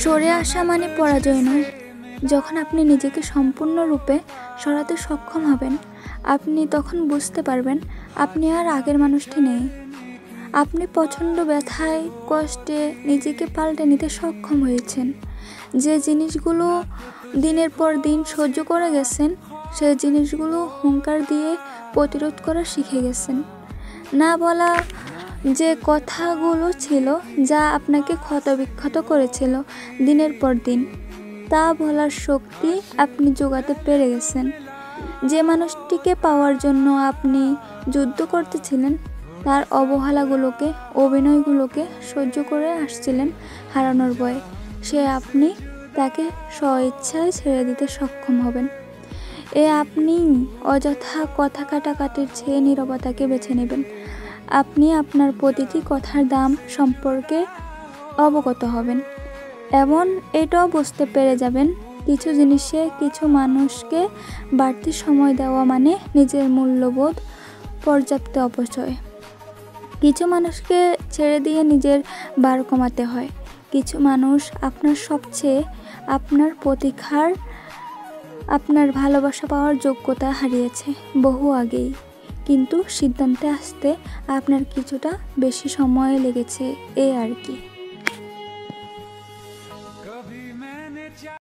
সরে আসা মানে পরাজয় নয়। যখন আপনি নিজেকে সম্পূর্ণরূপে সরাতে সক্ষম হবেন, আপনি তখন বুঝতে পারবেন আপনি আর আগের মানুষটি নেই। আপনি প্রচণ্ড ব্যথায়, কষ্টে নিজেকে পাল্টে নিতে সক্ষম হয়েছেন। যে জিনিসগুলো দিনের পর দিন সহ্য করে গেছেন, সেই জিনিসগুলো হুঙ্কার দিয়ে প্রতিরোধ করা শিখে গেছেন। না বলা যে কথাগুলো ছিল যা আপনাকে ক্ষতবিক্ষত করেছিল দিনের পর দিন, তা বলার শক্তি আপনি জোগাতে পেরে গেছেন। যে মানুষটিকে পাওয়ার জন্য আপনি যুদ্ধ করতেছিলেন, তার অবহেলাগুলোকে, অভিনয়গুলোকে সহ্য করে আসছিলেন হারানোর ভয়ে, সে আপনি তাকে স্বইচ্ছায় ছেড়ে দিতে সক্ষম হবেন। আপনি অযথা কথা কাটাকাটির চেয়ে নীরবতাকে বেছে নেবেন। আপনি আপনার প্রতিটি কথার দাম সম্পর্কে অবগত হবেন এবং এটাও বুঝতে পেরে যাবেন, কিছু জিনিসে, কিছু মানুষকে বাড়তি সময় দেওয়া মানে নিজের মূল্যবোধ পর্যাপ্ত অপচয়। কিছু মানুষকে ছেড়ে দিয়ে নিজের ভার কমাতে হয়। কিছু মানুষ আপনার সবচেয়ে, আপনার প্রতীক্ষার, আপনার ভালোবাসা পাওয়ার যোগ্যতা হারিয়েছে বহু আগেই, কিন্তু সিদ্ধান্তে আসতে আপনার কিছুটা বেশি সময় লেগেছে, এই আর কি।